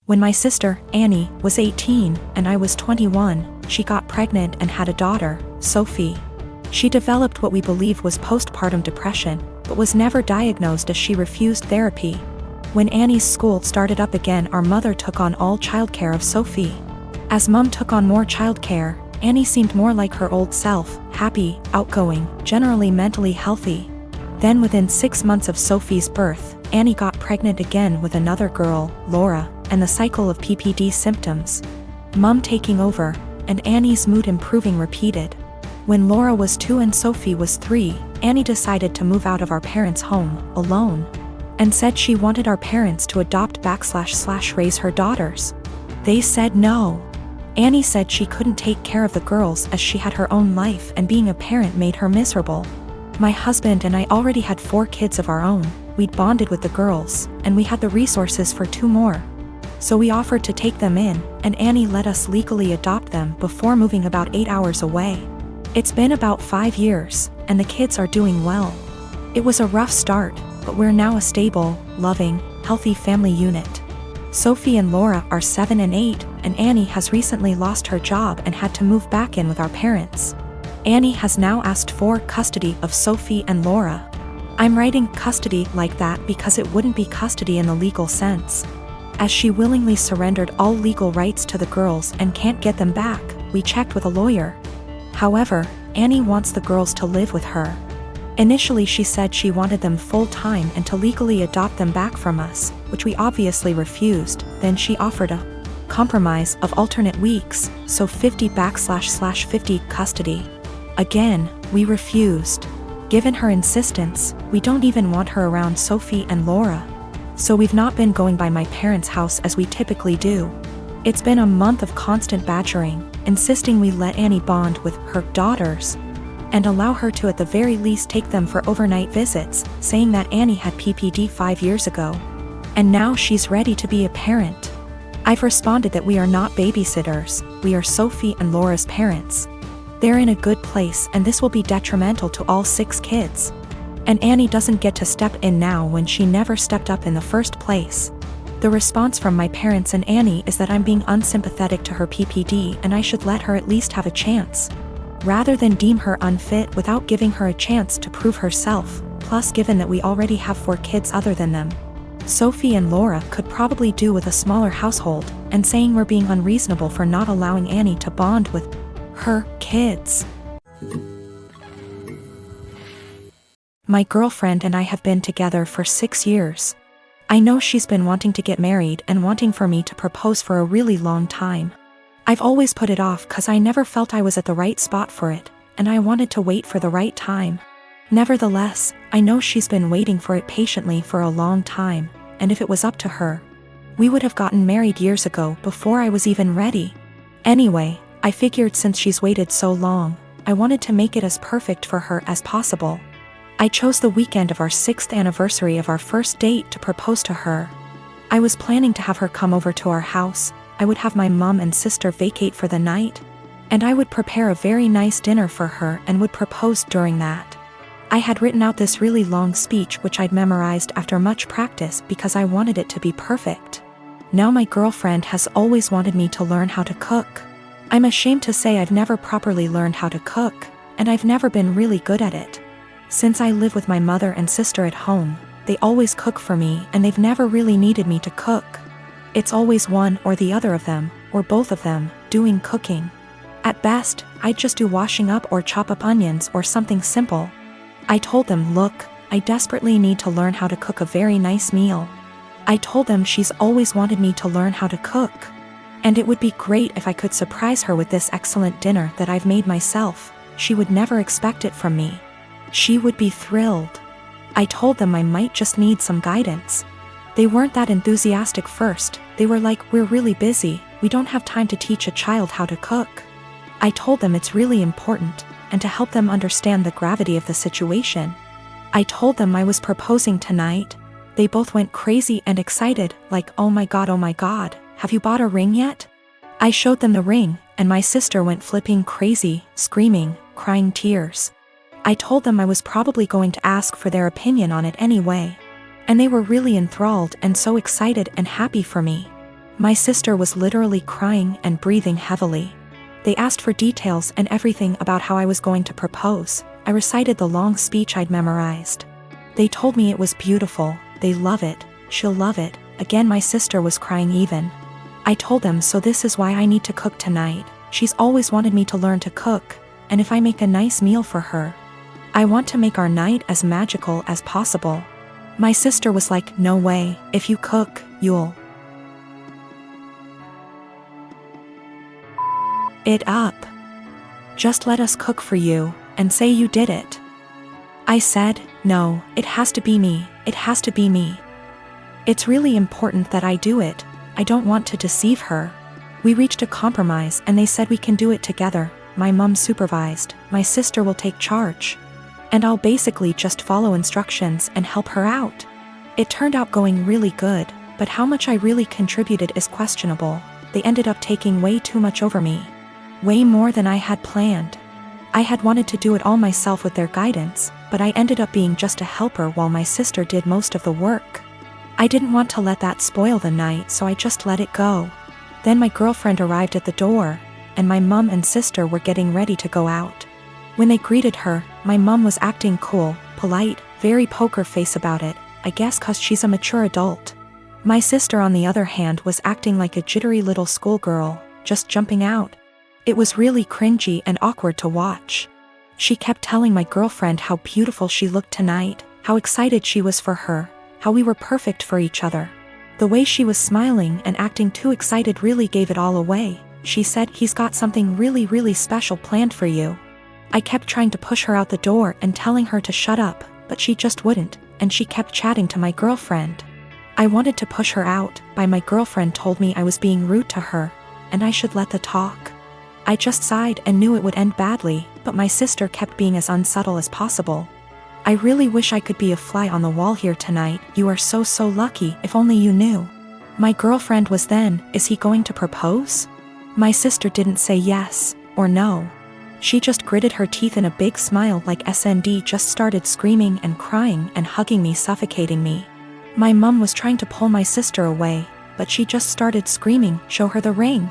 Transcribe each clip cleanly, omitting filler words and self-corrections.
When my sister, Annie, was 18 and I was 21, she got pregnant and had a daughter, Sophie. She developed what we believe was postpartum depression, but was never diagnosed as she refused therapy. When Annie's school started up again, our mother took on all childcare of Sophie. As Mum took on more childcare, Annie seemed more like her old self, happy, outgoing, generally mentally healthy. Then within 6 months of Sophie's birth, Annie got pregnant again with another girl, Laura, and the cycle of PPD symptoms. Mum taking over, and Annie's mood improving repeated. When Laura was 2 and Sophie was 3, Annie decided to move out of our parents' home, alone, and said she wanted our parents to adopt/raise her daughters. They said no. Annie said she couldn't take care of the girls as she had her own life and being a parent made her miserable. My husband and I already had 4 kids of our own, we'd bonded with the girls, and we had the resources for 2 more. So we offered to take them in, and Annie let us legally adopt them before moving about 8 hours away. It's been about 5 years, and the kids are doing well. It was a rough start, but we're now a stable, loving, healthy family unit. Sophie and Laura are 7 and 8, and Annie has recently lost her job and had to move back in with our parents. Annie has now asked for custody of Sophie and Laura. I'm writing custody like that because it wouldn't be custody in the legal sense. As she willingly surrendered all legal rights to the girls and can't get them back, we checked with a lawyer. However, Annie wants the girls to live with her. Initially she said she wanted them full-time and to legally adopt them back from us, which we obviously refused. Then she offered a compromise of alternate weeks, so 50//50 custody. Again, we refused. Given her insistence, we don't even want her around Sophie and Laura. So we've not been going by my parents' house as we typically do. It's been a month of constant badgering, insisting we let Annie bond with her daughters and allow her to at the very least take them for overnight visits, saying that Annie had PPD 5 years ago. And now she's ready to be a parent. I've responded that we are not babysitters, we are Sophie and Laura's parents. They're in a good place and this will be detrimental to all 6 kids. And Annie doesn't get to step in now when she never stepped up in the first place. The response from my parents and Annie is that I'm being unsympathetic to her PPD and I should let her at least have a chance, rather than deem her unfit without giving her a chance to prove herself. Plus, given that we already have 4 kids other than them, Sophie and Laura could probably do with a smaller household, and saying we're being unreasonable for not allowing Annie to bond with her kids. My girlfriend and I have been together for 6 years. I know she's been wanting to get married and wanting for me to propose for a really long time. I've always put it off because I never felt I was at the right spot for it, and I wanted to wait for the right time. Nevertheless, I know she's been waiting for it patiently for a long time, and if it was up to her, we would have gotten married years ago before I was even ready. Anyway, I figured since she's waited so long, I wanted to make it as perfect for her as possible. I chose the weekend of our 6th anniversary of our first date to propose to her. I was planning to have her come over to our house. I would have my mom and sister vacate for the night, and I would prepare a very nice dinner for her and would propose during that. I had written out this really long speech which I'd memorized after much practice because I wanted it to be perfect. Now my girlfriend has always wanted me to learn how to cook. I'm ashamed to say I've never properly learned how to cook, and I've never been really good at it. Since I live with my mother and sister at home, they always cook for me and they've never really needed me to cook. It's always one or the other of them, or both of them, doing cooking. At best, I'd just do washing up or chop up onions or something simple. I told them, look, I desperately need to learn how to cook a very nice meal. I told them she's always wanted me to learn how to cook, and it would be great if I could surprise her with this excellent dinner that I've made myself. She would never expect it from me. She would be thrilled. I told them I might just need some guidance. They weren't that enthusiastic first. They were like, we're really busy, we don't have time to teach a child how to cook. I told them it's really important, and to help them understand the gravity of the situation, I told them I was proposing tonight. They both went crazy and excited, like, oh my god, have you bought a ring yet? I showed them the ring, and my sister went flipping crazy, screaming, crying tears. I told them I was probably going to ask for their opinion on it anyway, and they were really enthralled and so excited and happy for me. My sister was literally crying and breathing heavily. They asked for details and everything about how I was going to propose. I recited the long speech I'd memorized. They told me it was beautiful, they love it, she'll love it. Again my sister was crying even. I told them, so this is why I need to cook tonight. She's always wanted me to learn to cook, and if I make a nice meal for her, I want to make our night as magical as possible. My sister was like, no way, if you cook, you'll it up. Just let us cook for you, and say you did it. I said, no, it has to be me, it has to be me. It's really important that I do it, I don't want to deceive her. We reached a compromise and they said we can do it together. My mom supervised, my sister will take charge. And I'll basically just follow instructions and help her out. It turned out going really good, but how much I really contributed is questionable. They ended up taking way too much over me. Way more than I had planned. I had wanted to do it all myself with their guidance, but I ended up being just a helper while my sister did most of the work. I didn't want to let that spoil the night, so I just let it go. Then my girlfriend arrived at the door, and my mom and sister were getting ready to go out. When they greeted her, my mom was acting cool, polite, very poker face about it, I guess 'cause she's a mature adult. My sister on the other hand was acting like a jittery little schoolgirl, just jumping out. It was really cringy and awkward to watch. She kept telling my girlfriend how beautiful she looked tonight, how excited she was for her, how we were perfect for each other. The way she was smiling and acting too excited really gave it all away. She said, he's got something really special planned for you. I kept trying to push her out the door and telling her to shut up, but she just wouldn't, and she kept chatting to my girlfriend. I wanted to push her out, but my girlfriend told me I was being rude to her, and I should let the talk. I just sighed and knew it would end badly, but my sister kept being as unsubtle as possible. I really wish I could be a fly on the wall here tonight, you are so lucky, if only you knew. My girlfriend was then, is he going to propose? My sister didn't say yes, or no. She just gritted her teeth in a big smile like SND just started screaming and crying and hugging me, suffocating me. My mom was trying to pull my sister away, but she just started screaming, show her the ring.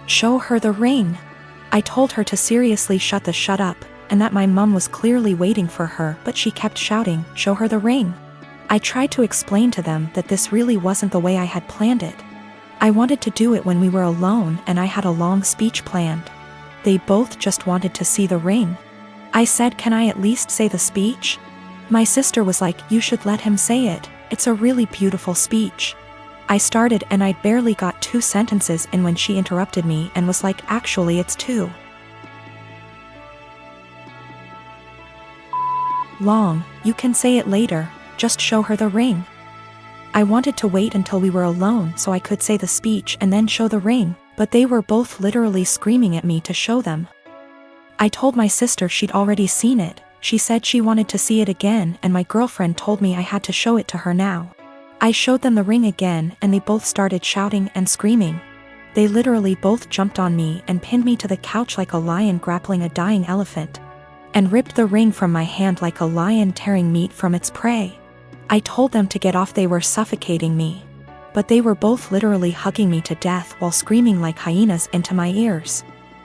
Show her the ring. I told her to seriously shut up, and that my mom was clearly waiting for her, but she kept shouting, show her the ring. I tried to explain to them that this really wasn't the way I had planned it. I wanted to do it when we were alone and I had a long speech planned. They both just wanted to see the ring. I said, can I at least say the speech? My sister was like, you should let him say it, it's a really beautiful speech. I started and I'd barely got 2 sentences in when she interrupted me and was like, actually it's 2. Long, you can say it later, just show her the ring. I wanted to wait until we were alone so I could say the speech and then show the ring, but they were both literally screaming at me to show them. I told my sister she'd already seen it, she said she wanted to see it again, and my girlfriend told me I had to show it to her now. I showed them the ring again and they both started shouting and screaming. They literally both jumped on me and pinned me to the couch like a lion grappling a dying elephant, and ripped the ring from my hand like a lion tearing meat from its prey. I told them to get off, they were suffocating me. But they were both literally hugging me to death while screaming like hyenas into my ears.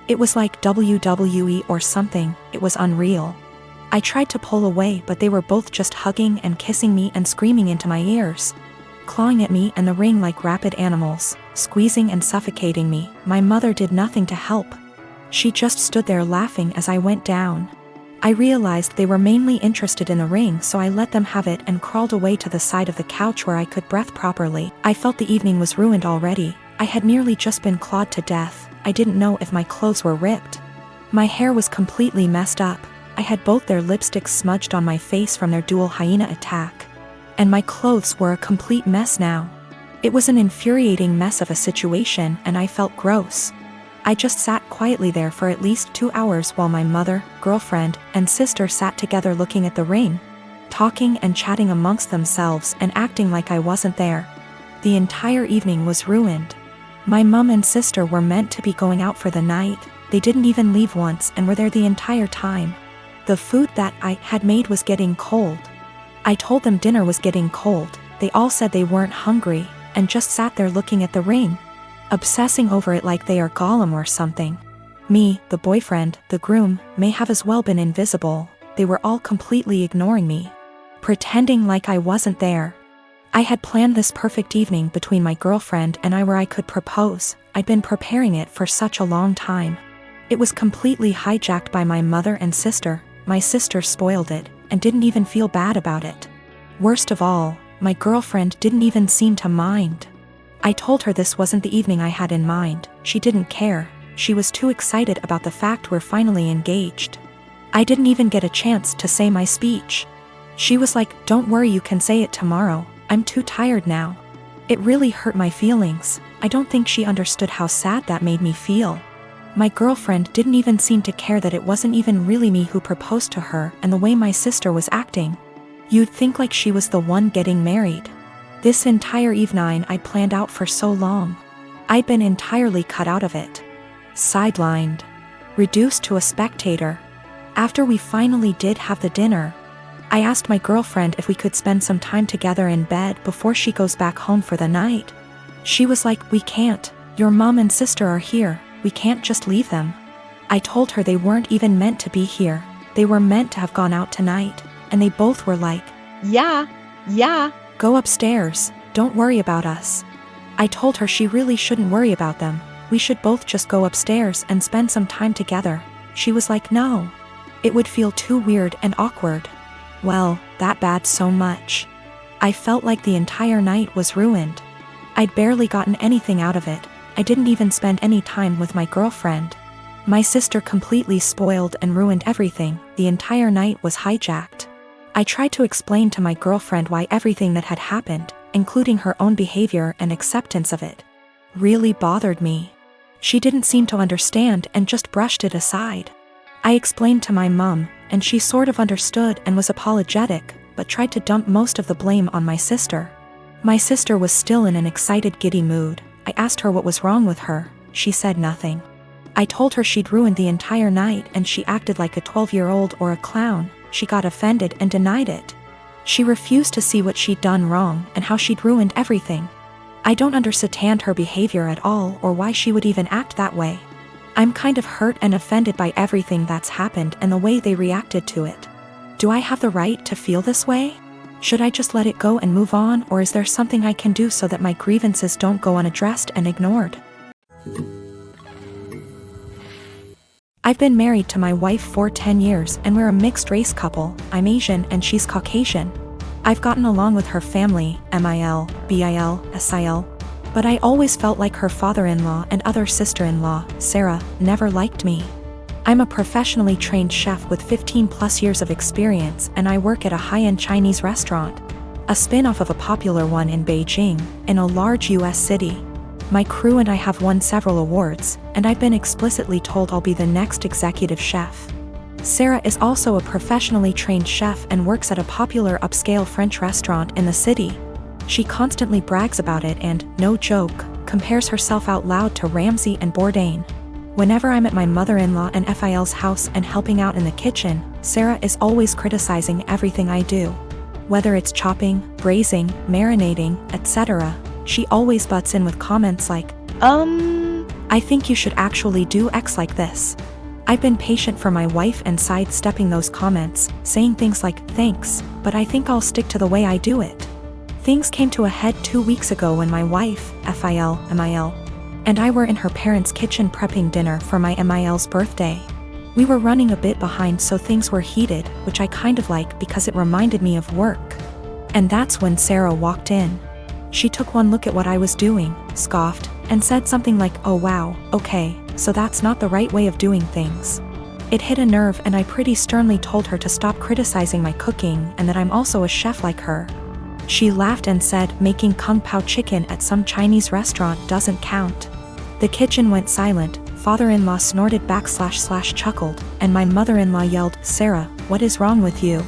It was like WWE or something, it was unreal. I tried to pull away but they were both just hugging and kissing me and screaming into my ears, clawing at me and the ring like rabid animals, squeezing and suffocating me. My mother did nothing to help. She just stood there laughing as I went down. I realized they were mainly interested in the ring, so I let them have it and crawled away to the side of the couch where I could breathe properly. I felt the evening was ruined already. I had nearly just been clawed to death. I didn't know if my clothes were ripped. My hair was completely messed up. I had both their lipsticks smudged on my face from their dual hyena attack. And my clothes were a complete mess now. It was an infuriating mess of a situation and I felt gross. I just sat quietly there for at least 2 hours while my mother, girlfriend, and sister sat together looking at the ring, talking and chatting amongst themselves and acting like I wasn't there. The entire evening was ruined. My mom and sister were meant to be going out for the night. They didn't even leave once and were there the entire time. The food that I had made was getting cold. I told them dinner was getting cold. They all said they weren't hungry and just sat there looking at the ring. obsessing over it like they are Gollum or something. Me, the boyfriend, the groom, may have as well been invisible. They were all completely ignoring me, pretending like I wasn't there. I had planned this perfect evening between my girlfriend and I where I could propose. I'd been preparing it for such a long time. It was completely hijacked by my mother and sister. My sister spoiled it and didn't even feel bad about it. Worst of all, my girlfriend didn't even seem to mind. I told her this wasn't the evening I had in mind. She didn't care. She was too excited about the fact we're finally engaged. I didn't even get a chance to say my speech. She was like, "Don't worry, you can say it tomorrow. I'm too tired now." It really hurt my feelings. I don't think she understood how sad that made me feel. My girlfriend didn't even seem to care that it wasn't even really me who proposed to her, and the way my sister was acting. You'd think like she was the one getting married. This entire evening I'd planned out for so long. I'd been entirely cut out of it. Sidelined. Reduced to a spectator. After we finally did have the dinner, I asked my girlfriend if we could spend some time together in bed before she goes back home for the night. She was like, "We can't. Your mom and sister are here. We can't just leave them." I told her they weren't even meant to be here. They were meant to have gone out tonight, and they both were like, Yeah. Go upstairs. Don't worry about us." I told her she really shouldn't worry about them. We should both just go upstairs and spend some time together. She was like, "No. It would feel too weird and awkward." Well, that bad so much. I felt like the entire night was ruined. I'd barely gotten anything out of it. I didn't even spend any time with my girlfriend. My sister completely spoiled and ruined everything. The entire night was hijacked. I tried to explain to my girlfriend why everything that had happened, including her own behavior and acceptance of it, really bothered me. She didn't seem to understand and just brushed it aside. I explained to my mom, and she sort of understood and was apologetic, but tried to dump most of the blame on my sister. My sister was still in an excited, giddy mood. I asked her what was wrong with her. She said nothing. I told her she'd ruined the entire night and she acted like a 12-year-old or a clown. She got offended and denied it. She refused to see what she'd done wrong and how she'd ruined everything. I don't understand her behavior at all or why she would even act that way. I'm kind of hurt and offended by everything that's happened and the way they reacted to it. Do I have the right to feel this way? Should I just let it go and move on, or is there something I can do so that my grievances don't go unaddressed and ignored? I've been married to my wife for 10 years and we're a mixed race couple. I'm Asian and she's Caucasian. I've gotten along with her family, MIL, BIL, SIL, but I always felt like her father-in-law and other sister-in-law, Sarah, never liked me. I'm a professionally trained chef with 15+ years of experience and I work at a high-end Chinese restaurant, a spin-off of a popular one in Beijing, in a large US city. My crew and I have won several awards, and I've been explicitly told I'll be the next executive chef. Sarah is also a professionally trained chef and works at a popular upscale French restaurant in the city. She constantly brags about it and, no joke, compares herself out loud to Ramsay and Bourdain. Whenever I'm at my mother-in-law and FIL's house and helping out in the kitchen, Sarah is always criticizing everything I do. Whether it's chopping, braising, marinating, etc., she always butts in with comments like, I think you should actually do X like this. I've been patient for my wife and sidestepping those comments, saying things like, thanks, but I think I'll stick to the way I do it. Things came to a head 2 weeks ago when my wife, FIL, MIL, and I were in her parents' kitchen prepping dinner for my MIL's birthday. We were running a bit behind, so things were heated, which I kind of like because it reminded me of work. And that's when Sarah walked in. She took one look at what I was doing, scoffed, and said something like, "Oh wow, okay, so that's not the right way of doing things." It hit a nerve and I pretty sternly told her to stop criticizing my cooking and that I'm also a chef like her. She laughed and said making Kung Pao chicken at some Chinese restaurant doesn't count. The kitchen went silent, father-in-law snorted / chuckled, and my mother-in-law yelled, "Sarah, what is wrong with you?"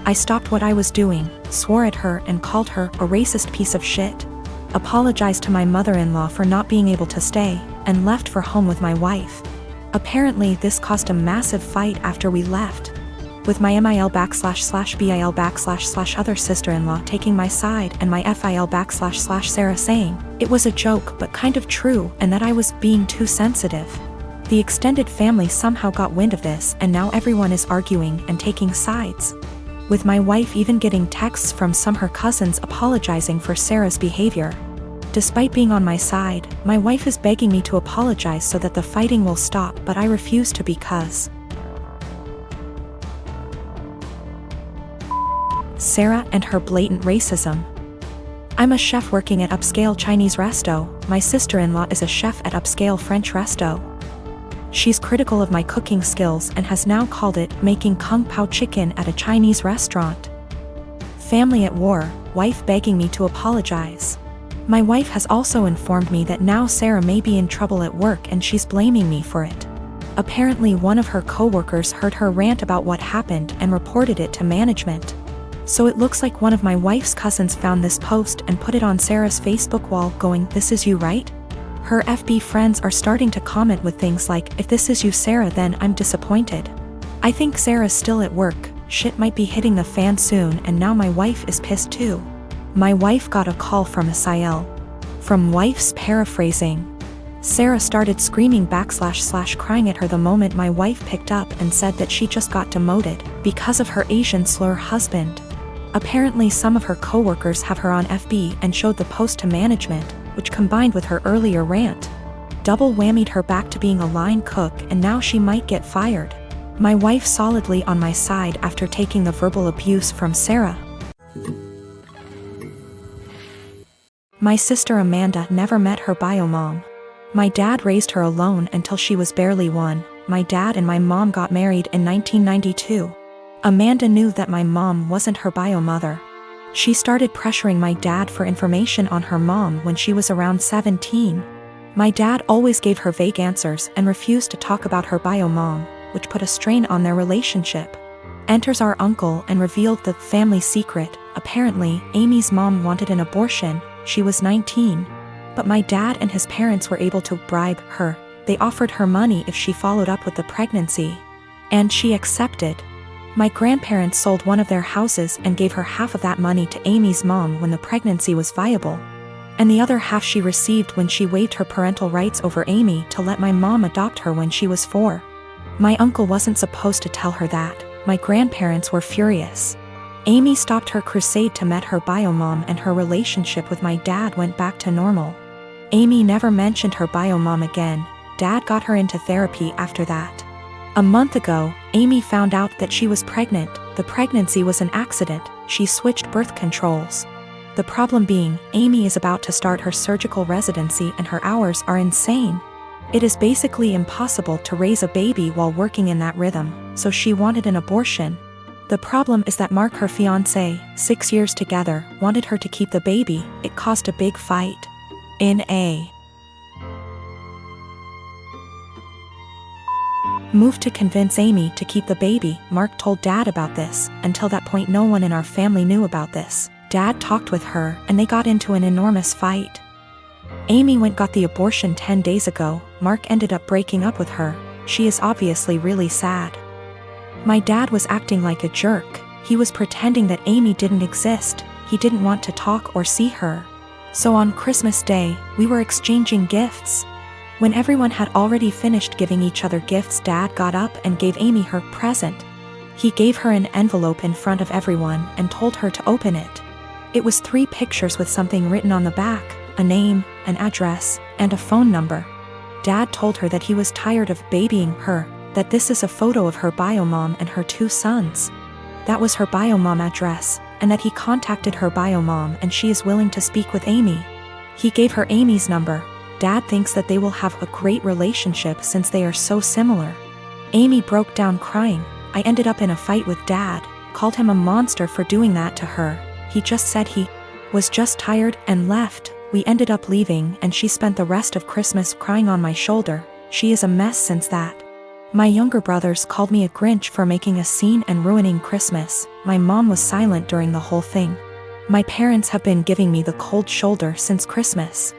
I stopped what I was doing, swore at her and called her a racist piece of shit, apologized to my mother-in-law for not being able to stay, and left for home with my wife. Apparently this caused a massive fight after we left. with my MIL/BIL/other sister-in-law taking my side and my FIL/Sarah saying it was a joke but kind of true and that I was being too sensitive. The extended family somehow got wind of this and now everyone is arguing and taking sides. With my wife even getting texts from some her cousins apologizing for Sarah's behavior. Despite being on my side, my wife is begging me to apologize so that the fighting will stop, but I refuse to because Sarah and her blatant racism. I'm a chef working at upscale Chinese resto. My sister-in-law is a chef at upscale French resto. She's critical of my cooking skills and has now called it making kung pao chicken at a Chinese restaurant. Family at war, wife begging me to apologize. My wife has also informed me that now Sarah may be in trouble at work and she's blaming me for it. Apparently one of her co-workers heard her rant about what happened and reported it to management. So it looks like one of my wife's cousins found this post and put it on Sarah's Facebook wall going, "This is you, right?" Her FB friends are starting to comment with things like, "If this is you, Sarah, then I'm disappointed. I think Sarah's still at work, shit might be hitting the fan soon," and now my wife is pissed too. My wife got a call from Asiel. From wife's paraphrasing. Sarah started screaming / crying at her the moment my wife picked up and said that she just got demoted because of her Asian slur husband. Apparently some of her co-workers have her on FB and showed the post to management, which combined with her earlier rant, double whammied her back to being a line cook and now she might get fired. My wife solidly on my side after taking the verbal abuse from Sarah. My sister Amanda never met her bio mom. My dad raised her alone until she was barely 1. My dad and my mom got married in 1992. Amanda knew that my mom wasn't her bio mother. She started pressuring my dad for information on her mom when she was around 17. My dad always gave her vague answers and refused to talk about her bio mom, which put a strain on their relationship. Enters our uncle and revealed the family secret. Apparently, Amy's mom wanted an abortion. She was 19. But my dad and his parents were able to bribe her. They offered her money if she followed up with the pregnancy. And she accepted. My grandparents sold one of their houses and gave her half of that money to Amy's mom when the pregnancy was viable. And the other half she received when she waived her parental rights over Amy to let my mom adopt her when she was 4. My uncle wasn't supposed to tell her that. My grandparents were furious. Amy stopped her crusade to meet her bio mom and her relationship with my dad went back to normal. Amy never mentioned her bio mom again. Dad got her into therapy after that. A month ago, Amy found out that she was pregnant. The pregnancy was an accident. She switched birth controls. The problem being, Amy is about to start her surgical residency and her hours are insane. It is basically impossible to raise a baby while working in that rhythm, so she wanted an abortion. The problem is that Mark, her fiancé, 6 years together, wanted her to keep the baby. It caused a big fight. In a move to convince Amy to keep the baby, Mark told Dad about this. Until that point no one in our family knew about this. Dad talked with her and they got into an enormous fight. Amy got the abortion 10 days ago. Mark ended up breaking up with her. She is obviously really sad. My dad was acting like a jerk. He was pretending that Amy didn't exist. He didn't want to talk or see her. So on Christmas Day, we were exchanging gifts. When everyone had already finished giving each other gifts, Dad got up and gave Amy her present. He gave her an envelope in front of everyone and told her to open it. It was 3 pictures with something written on the back, a name, an address, and a phone number. Dad told her that he was tired of babying her, that this is a photo of her bio mom and her 2 sons. That was her bio mom address, and that he contacted her bio mom and she is willing to speak with Amy. He gave her Amy's number. Dad thinks that they will have a great relationship since they are so similar. Amy broke down crying. I ended up in a fight with Dad, called him a monster for doing that to her. He just said he was just tired and left. We ended up leaving and she spent the rest of Christmas crying on my shoulder. She is a mess since that. My younger brothers called me a Grinch for making a scene and ruining Christmas. My mom was silent during the whole thing. My parents have been giving me the cold shoulder since Christmas.